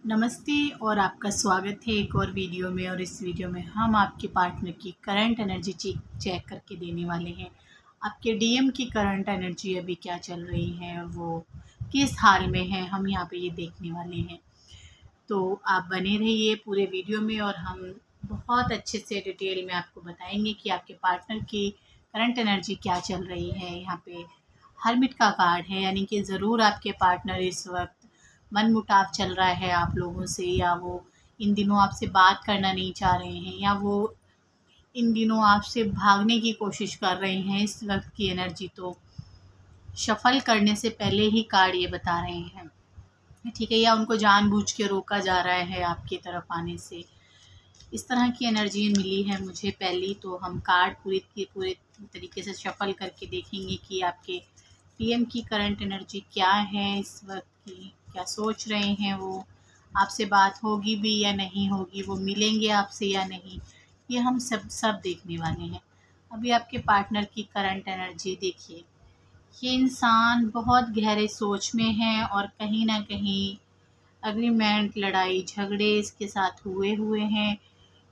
नमस्ते और आपका स्वागत है एक और वीडियो में। और इस वीडियो में हम आपके पार्टनर की करंट एनर्जी चेक करके देने वाले हैं। आपके डीएम की करंट एनर्जी अभी क्या चल रही है, वो किस हाल में है, हम यहाँ पे ये देखने वाले हैं। तो आप बने रहिए पूरे वीडियो में और हम बहुत अच्छे से डिटेल में आपको बताएंगे कि आपके पार्टनर की करंट एनर्जी क्या चल रही है। यहाँ पे हर्मिट का कार्ड है, यानी कि ज़रूर आपके पार्टनर इस वक्त मनमुटाव चल रहा है आप लोगों से, या वो इन दिनों आपसे बात करना नहीं चाह रहे हैं, या वो इन दिनों आपसे भागने की कोशिश कर रहे हैं। इस वक्त की एनर्जी तो शफल करने से पहले ही कार्ड ये बता रहे हैं, ठीक है, या उनको जानबूझ के रोका जा रहा है आपकी तरफ आने से। इस तरह की एनर्जी मिली है मुझे पहली। तो हम कार्ड पूरे तरीके से शफल करके देखेंगे कि आपके पीएम की करंट एनर्जी क्या है इस वक्त की, क्या सोच रहे हैं वो, आपसे बात होगी भी या नहीं होगी, वो मिलेंगे आपसे या नहीं, ये हम सब देखने वाले हैं। अभी आपके पार्टनर की करंट एनर्जी देखिए। ये इंसान बहुत गहरे सोच में है और कहीं ना कहीं एग्रीमेंट, लड़ाई झगड़े इसके साथ हुए हैं।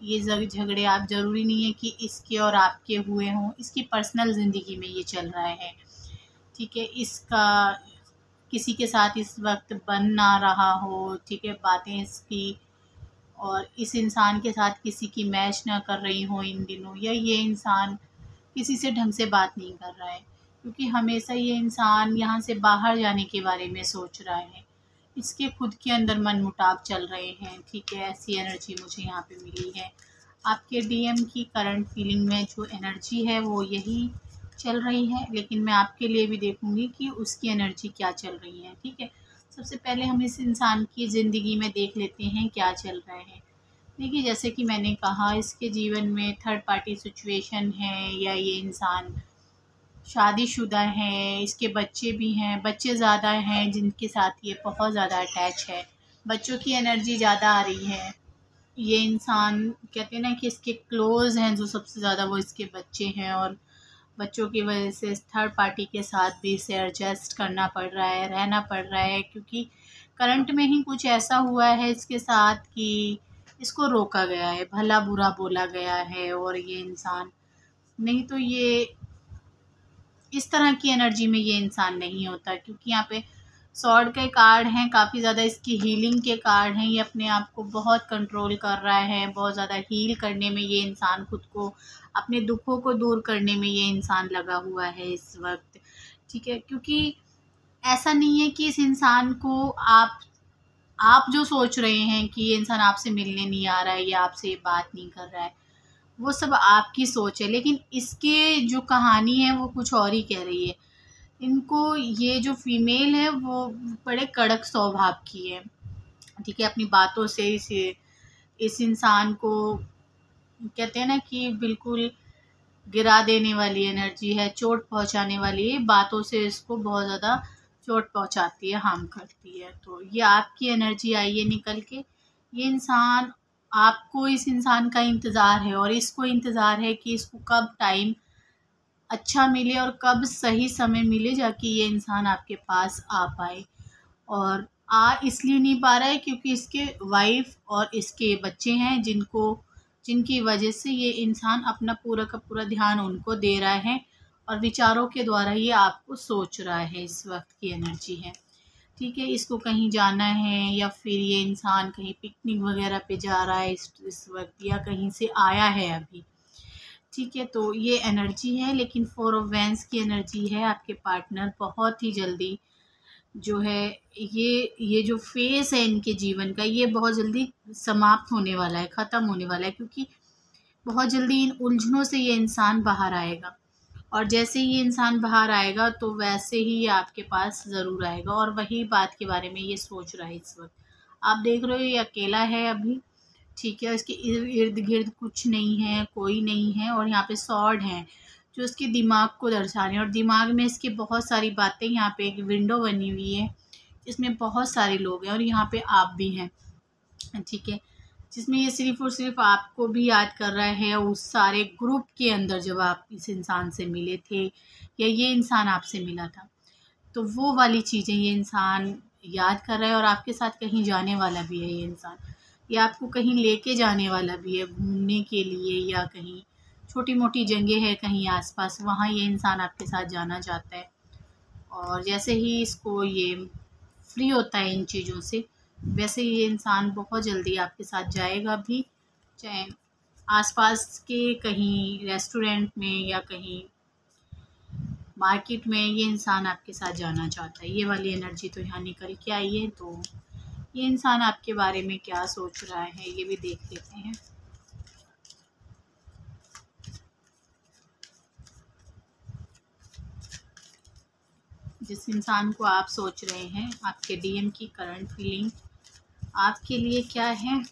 ये झगड़े आप ज़रूरी नहीं है कि इसके और आपके हुए हों, इसकी पर्सनल ज़िंदगी में ये चल रहा है, ठीक है। इसका किसी के साथ इस वक्त बन ना रहा हो, ठीक है, बातें इसकी और इस इंसान के साथ किसी की मैच ना कर रही हो इन दिनों, या ये इंसान किसी से ढंग से बात नहीं कर रहा है, क्योंकि हमेशा ये इंसान यहाँ से बाहर जाने के बारे में सोच रहा है। इसके खुद के अंदर मनमुटाव चल रहे हैं, ठीक है, ऐसी एनर्जी मुझे यहाँ पे मिली है। आपके डीएम की करंट फीलिंग में जो एनर्जी है वो यही चल रही है, लेकिन मैं आपके लिए भी देखूंगी कि उसकी एनर्जी क्या चल रही है, ठीक है। सबसे पहले हम इस इंसान की ज़िंदगी में देख लेते हैं क्या चल रहा है। देखिए, जैसे कि मैंने कहा, इसके जीवन में थर्ड पार्टी सिचुएशन है, या ये इंसान शादीशुदा है, इसके बच्चे भी हैं, बच्चे ज़्यादा हैं जिनके साथ ये बहुत ज़्यादा अटैच है, बच्चों की एनर्जी ज़्यादा आ रही है। ये इंसान कहते हैं ना कि इसके क्लोज़ हैं जो सबसे ज़्यादा, वो इसके बच्चे हैं, और बच्चों की वजह से इस थर्ड पार्टी के साथ भी इसे एडजस्ट करना पड़ रहा है, रहना पड़ रहा है, क्योंकि करंट में ही कुछ ऐसा हुआ है इसके साथ कि इसको रोका गया है, भला बुरा बोला गया है। और ये इंसान नहीं तो ये इस तरह की एनर्जी में ये इंसान नहीं होता, क्योंकि यहाँ पे सॉर्ड के कार्ड हैं, काफ़ी ज़्यादा इसकी हीलिंग के कार्ड हैं। ये अपने आप को बहुत कंट्रोल कर रहा है, बहुत ज़्यादा हील करने में ये इंसान, खुद को, अपने दुखों को दूर करने में ये इंसान लगा हुआ है इस वक्त, ठीक है। क्योंकि ऐसा नहीं है कि इस इंसान को आप जो सोच रहे हैं कि ये इंसान आपसे मिलने नहीं आ रहा है या आपसे ये बात नहीं कर रहा है, वो सब आपकी सोच है, लेकिन इसके जो कहानी है वो कुछ और ही कह रही है। इनको, ये जो फीमेल है वो बड़े कड़क स्वभाव की है, ठीक है। अपनी बातों से इस इंसान को कहते हैं ना कि बिल्कुल गिरा देने वाली एनर्जी है, चोट पहुंचाने वाली है, बातों से इसको बहुत ज़्यादा चोट पहुंचाती है, हार्म करती है। तो ये आपकी एनर्जी आई है निकल के। ये इंसान, आपको इस इंसान का इंतज़ार है, और इसको इंतज़ार है कि इसको कब टाइम अच्छा मिले और कब सही समय मिले जाके ये इंसान आपके पास आ पाए। और आ इसलिए नहीं पा रहा है क्योंकि इसके वाइफ और इसके बच्चे हैं, जिनकी वजह से ये इंसान अपना पूरा का पूरा ध्यान उनको दे रहा है, और विचारों के द्वारा ये आपको सोच रहा है। इस वक्त की एनर्जी है, ठीक है। इसको कहीं जाना है, या फिर ये इंसान कहीं पिकनिक वगैरह पे जा रहा है इस वक्त, या कहीं से आया है अभी, ठीक है। तो ये एनर्जी है, लेकिन 4 ऑफ वैंस की एनर्जी है। आपके पार्टनर बहुत ही जल्दी जो है, ये जो फेस है इनके जीवन का, ये बहुत जल्दी समाप्त होने वाला है, ख़त्म होने वाला है, क्योंकि बहुत जल्दी इन उलझनों से ये इंसान बाहर आएगा। और जैसे ही ये इंसान बाहर आएगा तो वैसे ही ये आपके पास ज़रूर आएगा, और वही बात के बारे में ये सोच रहा है इस वक्त। आप देख रहे हो ये अकेला है अभी, ठीक है। इसके इर्द गिर्द कुछ नहीं है, कोई नहीं है, और यहाँ पे सॉर्ड हैं जो इसके दिमाग को दर्शा रहे हैं, और दिमाग में इसके बहुत सारी बातें। यहाँ पे एक विंडो बनी हुई है जिसमें बहुत सारे लोग हैं, और यहाँ पे आप भी हैं, ठीक है, जिसमें ये सिर्फ़ और सिर्फ आपको भी याद कर रहा है, उस सारे ग्रुप के अंदर जब आप इस इंसान से मिले थे, या ये इंसान आपसे मिला था, तो वो वाली चीज़ें ये इंसान याद कर रहा है और आपके साथ कहीं जाने वाला भी है ये इंसान। ये आपको कहीं लेके जाने वाला भी है घूमने के लिए, या कहीं छोटी मोटी जगह है कहीं आसपास, वहाँ ये इंसान आपके साथ जाना चाहता है। और जैसे ही इसको ये फ्री होता है इन चीज़ों से, वैसे ये इंसान बहुत जल्दी आपके साथ जाएगा भी, चाहे आसपास के कहीं रेस्टोरेंट में या कहीं मार्केट में, ये इंसान आपके साथ जाना चाहता है। ये वाली एनर्जी तो यहाँ निकल के आई है। तो ये इंसान आपके बारे में क्या सोच रहा है ये भी देख लेते हैं। जिस इंसान को आप सोच रहे हैं, आपके डीएम की करंट फीलिंग आपके लिए क्या है?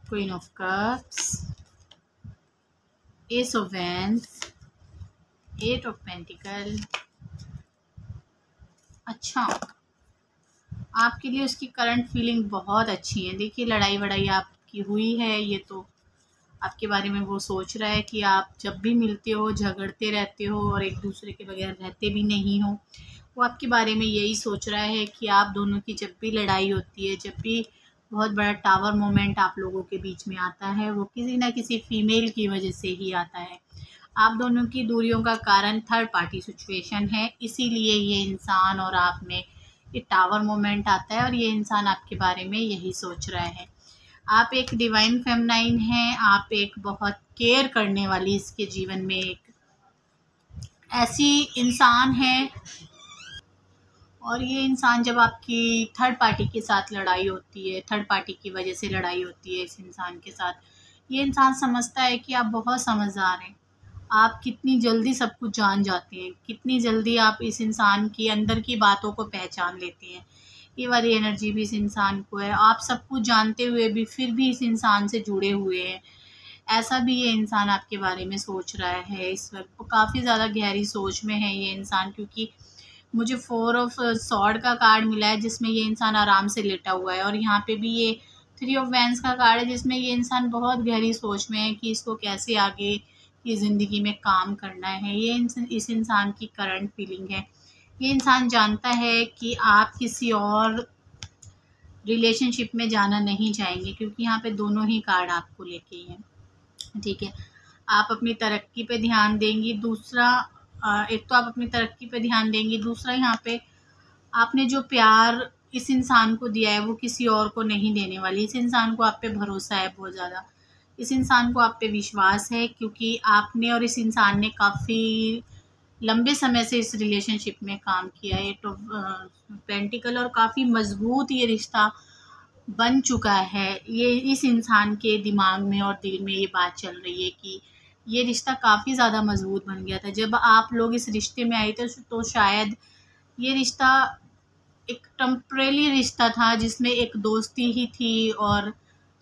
Queen of cups, S of wands, 8 of pentacle. अच्छा, आपके लिए उसकी करंट फीलिंग बहुत अच्छी है। देखिए, लड़ाई वड़ाई आपकी हुई है, ये तो आपके बारे में वो सोच रहा है कि आप जब भी मिलते हो झगड़ते रहते हो और एक दूसरे के बगैर रहते भी नहीं हो। वो आपके बारे में यही सोच रहा है कि आप दोनों की जब भी लड़ाई होती है, जब भी बहुत बड़ा टावर मोमेंट आप लोगों के बीच में आता है, वो किसी ना किसी फीमेल की वजह से ही आता है। आप दोनों की दूरियों का कारण थर्ड पार्टी सिचुएशन है, इसीलिए ये इंसान और आप में ये टावर मोमेंट आता है और ये इंसान आपके बारे में यही सोच रहा है। आप एक डिवाइन फेमनाइन हैं, आप एक बहुत केयर करने वाली, इसके जीवन में एक ऐसी इंसान है। और ये इंसान जब आपकी थर्ड पार्टी के साथ लड़ाई होती है, थर्ड पार्टी की वजह से लड़ाई होती है इस इंसान के साथ, ये इंसान समझता है कि आप बहुत समझदार हैं। आप कितनी जल्दी सब कुछ जान जाते हैं, कितनी जल्दी आप इस इंसान की अंदर की बातों को पहचान लेते हैं। ये वाली एनर्जी भी इस इंसान को है। आप सब कुछ जानते हुए भी फिर भी इस इंसान से जुड़े हुए हैं, ऐसा भी ये इंसान आपके बारे में सोच रहा है इस वक्त। काफ़ी ज़्यादा गहरी सोच में है ये इंसान, क्योंकि मुझे 4 ऑफ सॉर्ड का कार्ड मिला है जिसमें ये इंसान आराम से लेटा हुआ है, और यहाँ पे भी ये 3 ऑफ वैंड्स का कार्ड है जिसमें ये इंसान बहुत गहरी सोच में है कि इसको कैसे आगे की ज़िंदगी में काम करना है। ये इस इंसान की करंट फीलिंग है। ये इंसान जानता है कि आप किसी और रिलेशनशिप में जाना नहीं चाहेंगे, क्योंकि यहाँ पे दोनों ही कार्ड आपको लेके ही हैं। ठीक है, आप अपनी तरक्की पे ध्यान देंगी। दूसरा, एक तो आप अपनी तरक्की पे ध्यान देंगी, दूसरा यहाँ पे आपने जो प्यार इस इंसान को दिया है वो किसी और को नहीं देने वाली। इस इंसान को आप पे भरोसा है बहुत ज़्यादा, इस इंसान को आप पे विश्वास है, क्योंकि आपने और इस इंसान ने काफ़ी लंबे समय से इस रिलेशनशिप में काम किया है। तो पेंटिकल, और काफ़ी मजबूत ये रिश्ता बन चुका है। ये इस इंसान के दिमाग में और दिल में ये बात चल रही है कि ये रिश्ता काफ़ी ज़्यादा मजबूत बन गया था। जब आप लोग इस रिश्ते में आए थे तो शायद ये रिश्ता एक टेम्परेरी रिश्ता था जिसमें एक दोस्ती ही थी, और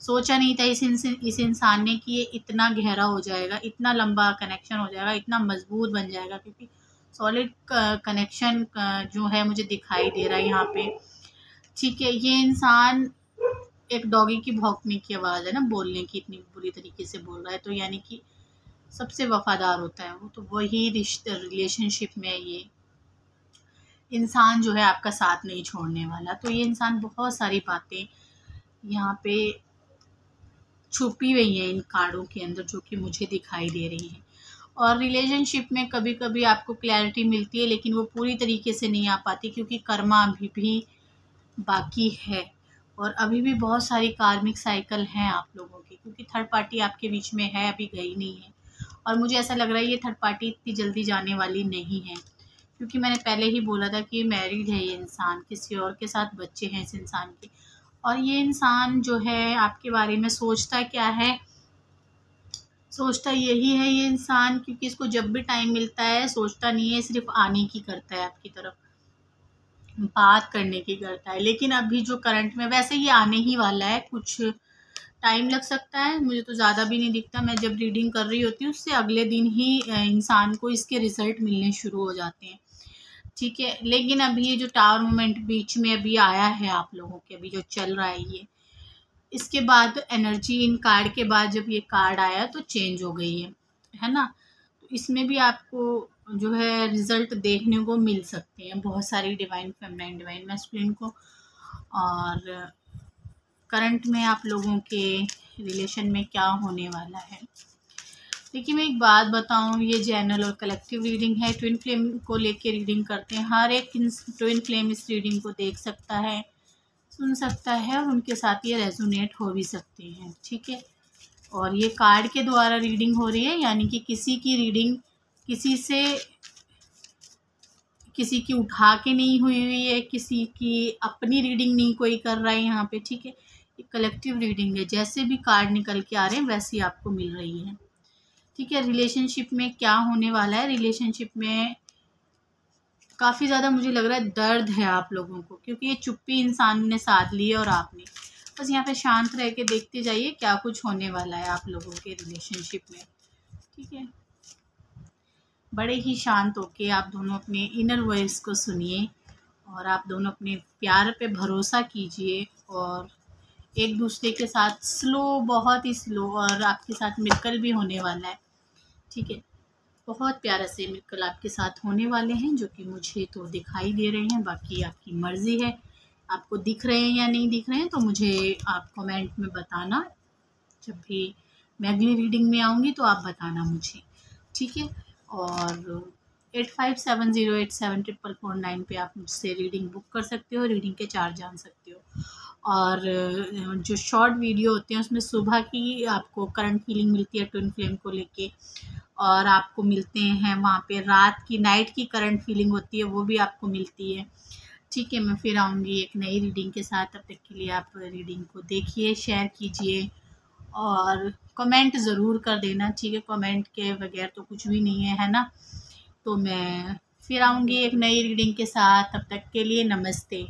सोचा नहीं था इस इंसान ने कि ये इतना गहरा हो जाएगा, इतना लंबा कनेक्शन हो जाएगा, इतना मजबूत बन जाएगा, क्योंकि सॉलिड कनेक्शन जो है मुझे दिखाई दे रहा है यहाँ पे। ठीक है, ये इंसान एक डॉगी की भौंकने की आवाज़ है ना, बोलने की, इतनी बुरी तरीके से बोल रहा है, तो यानी कि सबसे वफादार होता है वो, तो वही रिश्ते रिलेशनशिप में ये इंसान जो है आपका साथ नहीं छोड़ने वाला। तो ये इंसान बहुत सारी बातें यहाँ पे छुपी हुई हैं इन कार्डों के अंदर, जो कि मुझे दिखाई दे रही है। और रिलेशनशिप में कभी कभी आपको क्लैरिटी मिलती है, लेकिन वो पूरी तरीके से नहीं आ पाती, क्योंकि कर्मा अभी भी बाकी है और अभी भी बहुत सारी कार्मिक साइकिल हैं आप लोगों की, क्योंकि थर्ड पार्टी आपके बीच में है, अभी गई नहीं है। और मुझे ऐसा लग रहा है ये थर्ड पार्टी इतनी जल्दी जाने वाली नहीं है, क्योंकि मैंने पहले ही बोला था कि मैरिड है ये इंसान, किसी और के साथ बच्चे हैं इस इंसान के। और ये इंसान जो है आपके बारे में सोचता क्या है, सोचता यही है ये इंसान, क्योंकि इसको जब भी टाइम मिलता है सोचता नहीं है, सिर्फ आने की करता है, आपकी तरफ बात करने की करता है। लेकिन अभी जो करंट में, वैसे ये आने ही वाला है, कुछ टाइम लग सकता है, मुझे तो ज़्यादा भी नहीं दिखता। मैं जब रीडिंग कर रही होती हूँ उससे अगले दिन ही इंसान को इसके रिजल्ट मिलने शुरू हो जाते हैं। ठीक है, लेकिन अभी ये जो टावर मोमेंट बीच में अभी आया है आप लोगों के, अभी जो चल रहा है ये, इसके बाद एनर्जी इन कार्ड के बाद जब ये कार्ड आया तो चेंज हो गई है ना। तो इसमें भी आपको जो है रिज़ल्ट देखने को मिल सकते हैं बहुत सारी डिवाइन फेमिनाइन, डिवाइन मैस्कुलिन को। और करंट में आप लोगों के रिलेशन में क्या होने वाला है। देखिए मैं एक बात बताऊं, ये जनरल और कलेक्टिव रीडिंग है। ट्विन फ्लेम को लेके रीडिंग करते हैं। हर एक ट्विन फ्लेम इस रीडिंग को देख सकता है, सुन सकता है और उनके साथ ये रेजोनेट हो भी सकते हैं, ठीक है। और ये कार्ड के द्वारा रीडिंग हो रही है, यानी कि किसी की रीडिंग किसी की उठा के नहीं हुई हुई है, किसी की अपनी रीडिंग नहीं कोई कर रहा है यहाँ पे, ठीक है। ये कलेक्टिव रीडिंग है, जैसे भी कार्ड निकल के आ रहे हैं वैसे ही आपको मिल रही है, ठीक है। रिलेशनशिप में क्या होने वाला है, रिलेशनशिप में काफ़ी ज़्यादा मुझे लग रहा है दर्द है आप लोगों को, क्योंकि ये चुप्पी इंसान ने साध ली है और आपने बस यहाँ पे शांत रह के देखते जाइए क्या कुछ होने वाला है आप लोगों के रिलेशनशिप में, ठीक है। बड़े ही शांत होके आप दोनों अपने इनर वॉइस को सुनिए और आप दोनों अपने प्यार पे भरोसा कीजिए और एक दूसरे के साथ स्लो, बहुत ही स्लो, और आपके साथ मिलकर भी होने वाला है, ठीक है। बहुत प्यारा से मिलकर आपके साथ होने वाले हैं, जो कि मुझे तो दिखाई दे रहे हैं, बाकी आपकी मर्ज़ी है आपको दिख रहे हैं या नहीं दिख रहे हैं। तो मुझे आप कमेंट में बताना, जब भी मैं अगली रीडिंग में आऊँगी तो आप बताना मुझे, ठीक है। और 8570874449 पे आप मुझसे रीडिंग बुक कर सकते हो, रीडिंग के चार्ज जान सकते हो। और जो शॉर्ट वीडियो होते हैं उसमें सुबह की आपको करंट फीलिंग मिलती है ट्विन फ्लेम को लेके, और आपको मिलते हैं वहाँ पे रात की, नाइट की करंट फीलिंग होती है वो भी आपको मिलती है, ठीक है। मैं फिर आऊँगी एक नई रीडिंग के साथ, तब तक के लिए आप रीडिंग को देखिए, शेयर कीजिए और कमेंट ज़रूर कर देना, ठीक है। कमेंट के बगैर तो कुछ भी नहीं है ना। तो मैं फिर आऊँगी एक नई रीडिंग के साथ, तब तक के लिए नमस्ते।